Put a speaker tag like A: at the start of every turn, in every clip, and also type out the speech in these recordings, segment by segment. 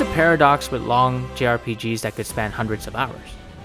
A: is a paradox with long JRPGs that could span hundreds of hours.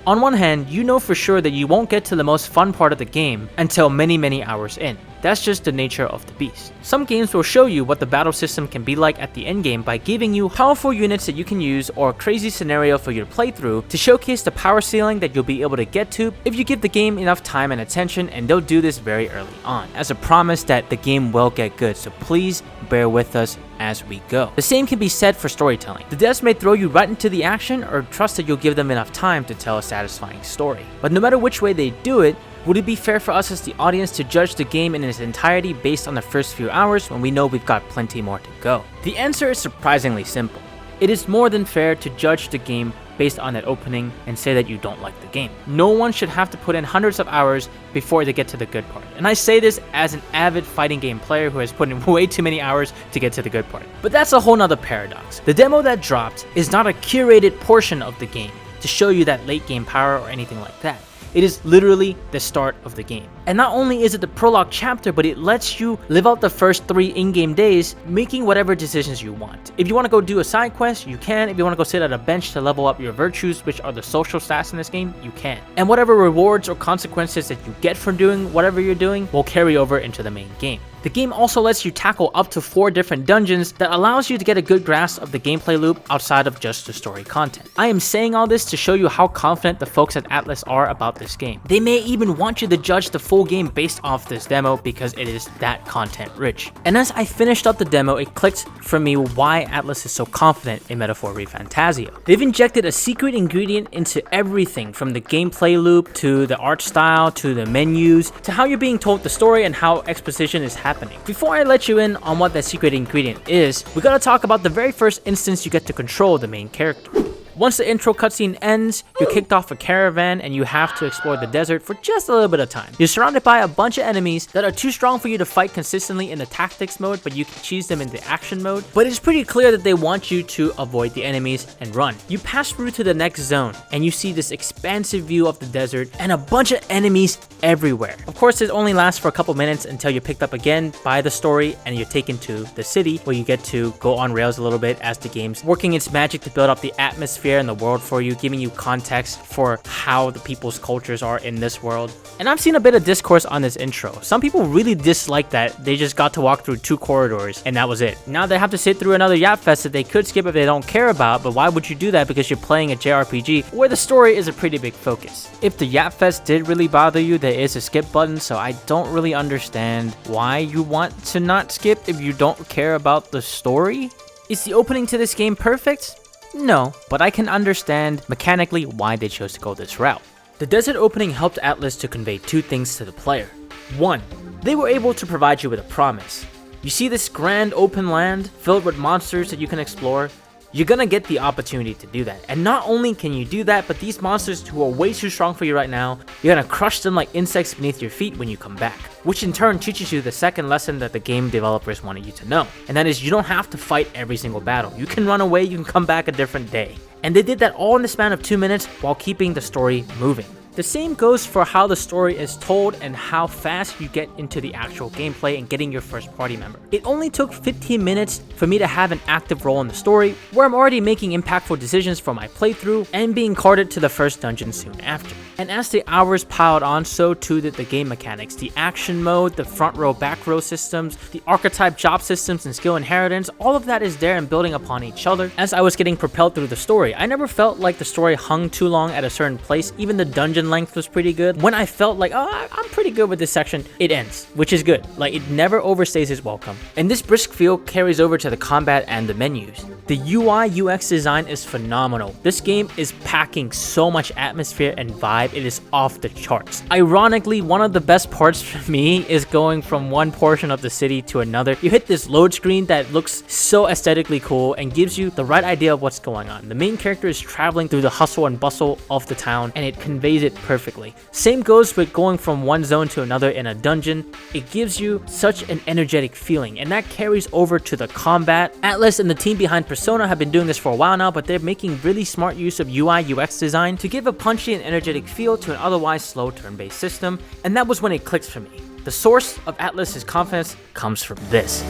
A: On one hand, you know for sure that you won't get to the most fun part of the game until many hours in. That's just the nature of the beast. Some games will show you what the battle system can be like at the endgame by giving you powerful units that you can use or a crazy scenario for you to play through to showcase the power ceiling that you'll be able to get to if you give the game enough time and attention, and they'll do this very early on as a promise that the game will get good, so please bear with us as we go. The same can be said for storytelling. The devs may throw you right into the action or trust that you'll give them enough time to tell a satisfying story. But no matter which way they do it, would it be fair for us as the audience to judge the game in its entirety based on the first few hours when we know we've got plenty more to go? The answer is surprisingly simple. It is more than fair to judge the game based on that opening and say that you don't like the game. No one should have to put in hundreds of hours before they get to the good part. And I say this as an avid fighting game player who has put in way too many hours to get to the good part. But that's a whole nother paradox. The demo that dropped is not a curated portion of the game to show you that late game power or anything like that. It is literally the start of the game. And not only is it the prologue chapter, but it lets you live out the first 3 in-game days, making whatever decisions you want. If you want to go do a side quest, you can. If you want to go sit at a bench to level up your virtues, which are the social stats in this game, you can. And whatever rewards or consequences that you get from doing whatever you're doing will carry over into the main game. The game also lets you tackle up to 4 different dungeons that allows you to get a good grasp of the gameplay loop outside of just the story content. I am saying all this to show you how confident the folks at Atlus are about this game. They may even want you to judge the full game based off this demo because it is that content rich. And as I finished up the demo, it clicked for me why Atlus is so confident in Metaphor ReFantazio. They've injected a secret ingredient into everything from the gameplay loop to the art style to the menus to how you're being told the story and how exposition is happening. Before I let you in on what that secret ingredient is, we gotta talk about the very first instance you get to control the main character. Once the intro cutscene ends, you're kicked off a caravan and you have to explore the desert for just a little bit of time. You're surrounded by a bunch of enemies that are too strong for you to fight consistently in the tactics mode, but you can cheese them into action mode. But it's pretty clear that they want you to avoid the enemies and run. You pass through to the next zone and you see this expansive view of the desert and a bunch of enemies everywhere. Of course, it only lasts for a couple minutes until you're picked up again by the story and you're taken to the city where you get to go on rails a little bit as the game's working its magic to build up the atmosphere in the world for you, giving you context for how the people's cultures are in this world. And I've seen a bit of discourse on this intro. Some people really dislike that they just got to walk through 2 corridors and that was it. Now they have to sit through another Yap Fest that they could skip if they don't care about, but why would you do that? Because you're playing a JRPG where the story is a pretty big focus. If the Yap Fest did really bother you, there is a skip button, so I don't really understand why you want to not skip if you don't care about the story. Is the opening to this game perfect? No, but I can understand mechanically why they chose to go this route. The desert opening helped Atlus to convey 2 things to the player. 1, they were able to provide you with a promise. You see this grand open land filled with monsters that you can explore. You're gonna get the opportunity to do that. And not only can you do that, but these monsters who are way too strong for you right now, you're gonna crush them like insects beneath your feet when you come back. Which in turn teaches you the second lesson that the game developers wanted you to know. And that is you don't have to fight every single battle. You can run away, you can come back a different day. And they did that all in the span of 2 minutes while keeping the story moving. The same goes for how the story is told and how fast you get into the actual gameplay and getting your first party member. It only took 15 minutes for me to have an active role in the story, where I'm already making impactful decisions for my playthrough and being carted to the first dungeon soon after. And as the hours piled on, so too did the game mechanics. The action mode, the front row, back row systems, the archetype job systems and skill inheritance, all of that is there and building upon each other as I was getting propelled through the story. I never felt like the story hung too long at a certain place. Even the dungeon length was pretty good. When I felt like, oh, I'm pretty good with this section, it ends, which is good. Like, it never overstays its welcome. And this brisk feel carries over to the combat and the menus. The UI UX design is phenomenal. This game is packing so much atmosphere and vibe, it is off the charts. Ironically, one of the best parts for me is going from one portion of the city to another. You hit this load screen that looks so aesthetically cool and gives you the right idea of what's going on. The main character is traveling through the hustle and bustle of the town and it conveys it perfectly. Same goes with going from one zone to another in a dungeon. It gives you such an energetic feeling and that carries over to the combat. Atlus and the team behind Persona have been doing this for a while now, but they're making really smart use of UI UX design to give a punchy and energetic feel to an otherwise slow turn-based system, and that was when it clicked for me. The source of Atlus's confidence comes from this.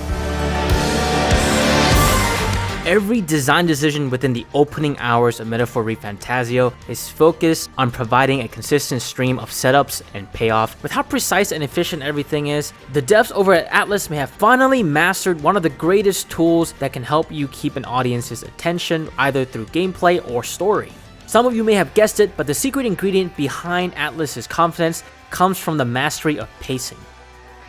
A: Every design decision within the opening hours of Metaphor ReFantazio is focused on providing a consistent stream of setups and payoff. With how precise and efficient everything is, the devs over at Atlus may have finally mastered one of the greatest tools that can help you keep an audience's attention either through gameplay or story. Some of you may have guessed it, but the secret ingredient behind Atlus's confidence comes from the mastery of pacing.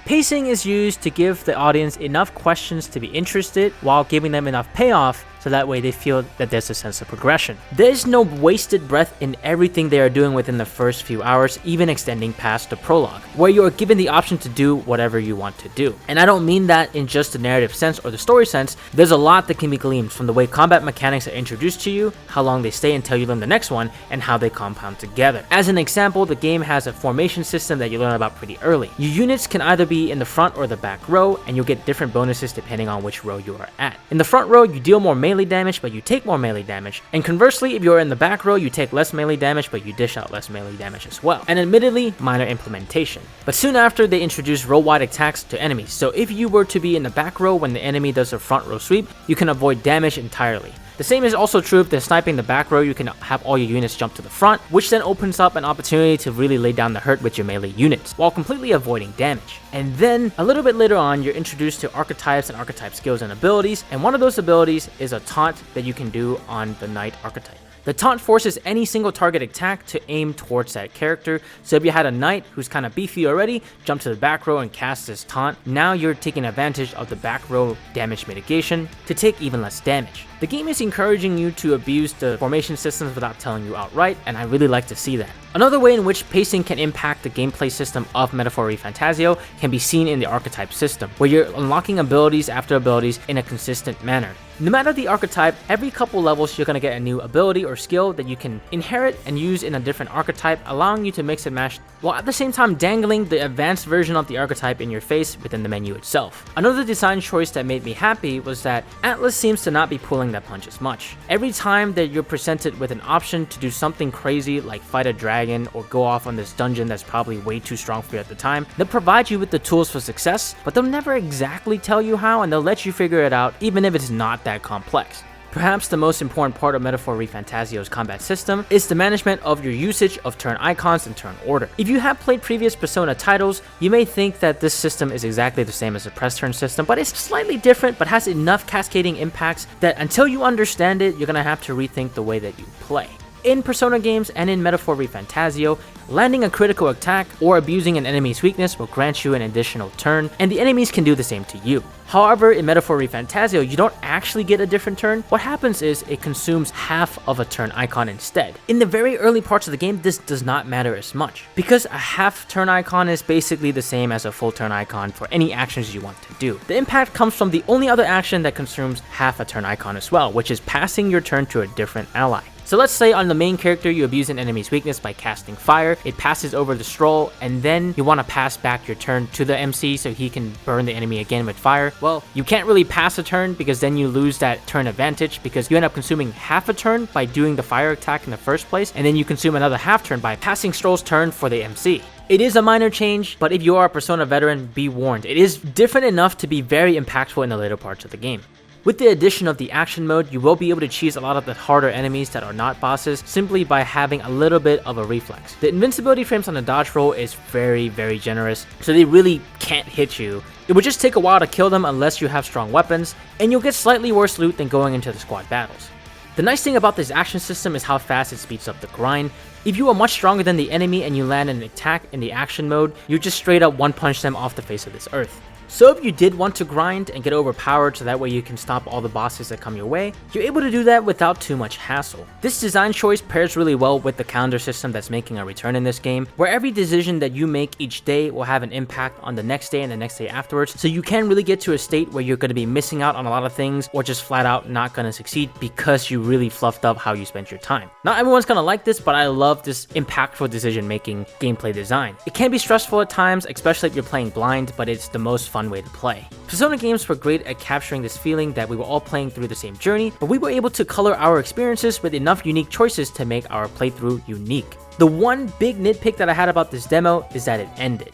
A: Pacing is used to give the audience enough questions to be interested while giving them enough payoff so that way they feel that there's a sense of progression. There is no wasted breath in everything they are doing within the first few hours, even extending past the prologue, where you are given the option to do whatever you want to do. And I don't mean that in just the narrative sense or the story sense. There's a lot that can be gleaned from the way combat mechanics are introduced to you, how long they stay until you learn the next one, and how they compound together. As an example, the game has a formation system that you learn about pretty early. Your units can either be in the front or the back row, and you'll get different bonuses depending on which row you are at. In the front row, you deal more melee damage, but you take more melee damage. And conversely, if you're in the back row, you take less melee damage, but you dish out less melee damage as well. And admittedly, minor implementation. But soon after, they introduce row-wide attacks to enemies. So if you were to be in the back row when the enemy does a front row sweep, you can avoid damage entirely. The same is also true if they're sniping the back row. You can have all your units jump to the front, which then opens up an opportunity to really lay down the hurt with your melee units, while completely avoiding damage. And then, a little bit later on, you're introduced to archetypes and archetype skills and abilities, and one of those abilities is a taunt that you can do on the knight archetype. The taunt forces any single target attack to aim towards that character, so if you had a knight who's kind of beefy already, jump to the back row and cast this taunt, now you're taking advantage of the back row damage mitigation to take even less damage. The game is encouraging you to abuse the formation systems without telling you outright, and I really like to see that. Another way in which pacing can impact the gameplay system of Metaphor ReFantazio can be seen in the archetype system, where you're unlocking abilities after abilities in a consistent manner. No matter the archetype, every couple levels you're going to get a new ability or skill that you can inherit and use in a different archetype, allowing you to mix and match, while at the same time dangling the advanced version of the archetype in your face within the menu itself. Another design choice that made me happy was that Atlus seems to not be pulling that punch as much. Every time that you're presented with an option to do something crazy like fight a dragon or go off on this dungeon that's probably way too strong for you at the time, they'll provide you with the tools for success, but they'll never exactly tell you how, and they'll let you figure it out even if it's not that complex. Perhaps the most important part of Metaphor ReFantazio's combat system is the management of your usage of turn icons and turn order. If you have played previous Persona titles, you may think that this system is exactly the same as the press turn system, but it's slightly different but has enough cascading impacts that until you understand it, you're gonna have to rethink the way that you play. In Persona games and in Metaphor ReFantazio, landing a critical attack or abusing an enemy's weakness will grant you an additional turn, and the enemies can do the same to you. However, in Metaphor ReFantazio, you don't actually get a different turn. What happens is it consumes half of a turn icon instead. In the very early parts of the game, this does not matter as much, because a half turn icon is basically the same as a full turn icon for any actions you want to do. The impact comes from the only other action that consumes half a turn icon as well, which is passing your turn to a different ally. So let's say on the main character you abuse an enemy's weakness by casting fire, it passes over the scroll, and then you want to pass back your turn to the MC so he can burn the enemy again with fire. Well, you can't really pass a turn because then you lose that turn advantage because you end up consuming half a turn by doing the fire attack in the first place, and then you consume another half turn by passing Stroll's turn for the MC. It is a minor change, but if you are a Persona veteran, be warned. It is different enough to be very impactful in the later parts of the game. With the addition of the action mode, you will be able to cheese a lot of the harder enemies that are not bosses simply by having a little bit of a reflex. The invincibility frames on the dodge roll is very, very generous, so they really can't hit you. It would just take a while to kill them unless you have strong weapons, and you'll get slightly worse loot than going into the squad battles. The nice thing about this action system is how fast it speeds up the grind. If you are much stronger than the enemy and you land an attack in the action mode, you just straight up one punch them off the face of this earth. So if you did want to grind and get overpowered so that way you can stop all the bosses that come your way, you're able to do that without too much hassle. This design choice pairs really well with the calendar system that's making a return in this game, where every decision that you make each day will have an impact on the next day and the next day afterwards, so you can really get to a state where you're going to be missing out on a lot of things or just flat out not going to succeed because you really fluffed up how you spent your time. Not everyone's going to like this, but I love this impactful decision making gameplay design. It can be stressful at times, especially if you're playing blind, but it's the most fun way to play. Persona games were great at capturing this feeling that we were all playing through the same journey, but we were able to color our experiences with enough unique choices to make our playthrough unique. The one big nitpick that I had about this demo is that it ended.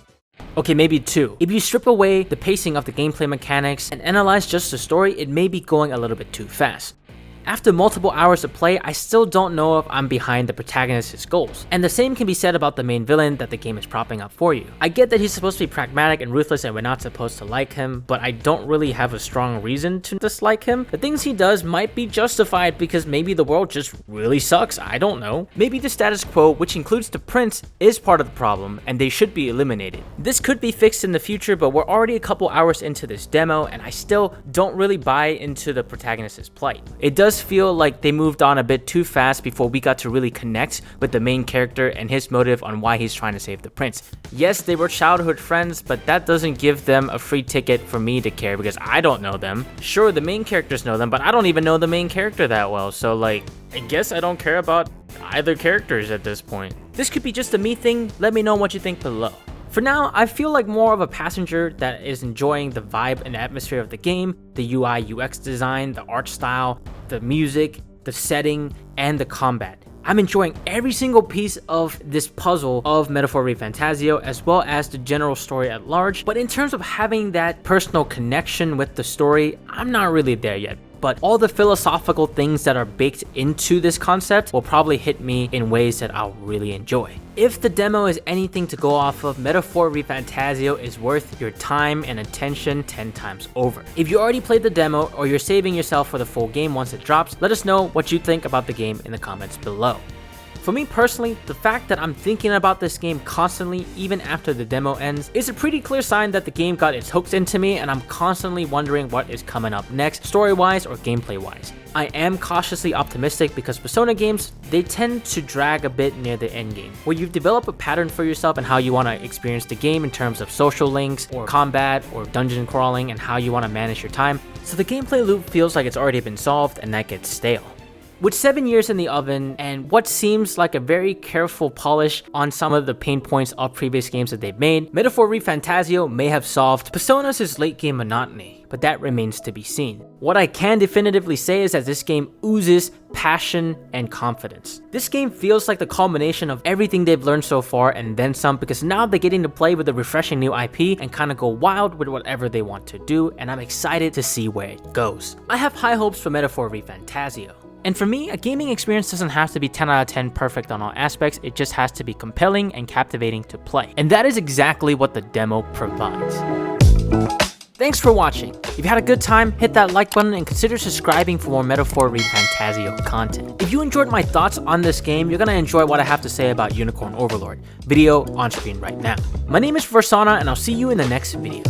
A: Okay, maybe 2. If you strip away the pacing of the gameplay mechanics and analyze just the story, it may be going a little bit too fast. After multiple hours of play, I still don't know if I'm behind the protagonist's goals. And the same can be said about the main villain that the game is propping up for you. I get that he's supposed to be pragmatic and ruthless and we're not supposed to like him, but I don't really have a strong reason to dislike him. The things he does might be justified because maybe the world just really sucks, I don't know. Maybe the status quo, which includes the prince, is part of the problem and they should be eliminated. This could be fixed in the future, but we're already a couple hours into this demo and I still don't really buy into the protagonist's plight. It does feel like they moved on a bit too fast before we got to really connect with the main character and his motive on why he's trying to save the prince. Yes, they were childhood friends, but that doesn't give them a free ticket for me to care because I don't know them. Sure, the main characters know them, but I don't even know the main character that well, so like, I guess I don't care about either characters at this point. This could be just a me thing, let me know what you think below. For now, I feel like more of a passenger that is enjoying the vibe and atmosphere of the game, the UI UX design, the art style, the music, the setting, and the combat. I'm enjoying every single piece of this puzzle of Metaphor ReFantazio as well as the general story at large, but in terms of having that personal connection with the story, I'm not really there yet. But all the philosophical things that are baked into this concept will probably hit me in ways that I'll really enjoy. If the demo is anything to go off of, Metaphor ReFantazio is worth your time and attention 10 times over. If you already played the demo or you're saving yourself for the full game once it drops, let us know what you think about the game in the comments below. For me personally, the fact that I'm thinking about this game constantly even after the demo ends is a pretty clear sign that the game got its hooks into me and I'm constantly wondering what is coming up next, story-wise or gameplay-wise. I am cautiously optimistic because Persona games, they tend to drag a bit near the end game, where you've developed a pattern for yourself and how you want to experience the game in terms of social links or combat or dungeon crawling and how you want to manage your time. So the gameplay loop feels like it's already been solved and that gets stale. With 7 years in the oven and what seems like a very careful polish on some of the pain points of previous games that they've made, Metaphor ReFantazio may have solved Persona's late game monotony, but that remains to be seen. What I can definitively say is that this game oozes passion and confidence. This game feels like the culmination of everything they've learned so far and then some, because now they're getting to play with a refreshing new IP and kind of go wild with whatever they want to do, and I'm excited to see where it goes. I have high hopes for Metaphor ReFantazio. And for me, a gaming experience doesn't have to be 10 out of 10 perfect on all aspects, it just has to be compelling and captivating to play. And that is exactly what the demo provides. Thanks for watching. If you had a good time, hit that like button and consider subscribing for more Metaphor ReFantazio content. If you enjoyed my thoughts on this game, you're gonna enjoy what I have to say about Unicorn Overlord. Video on screen right now. My name is Varsona and I'll see you in the next video.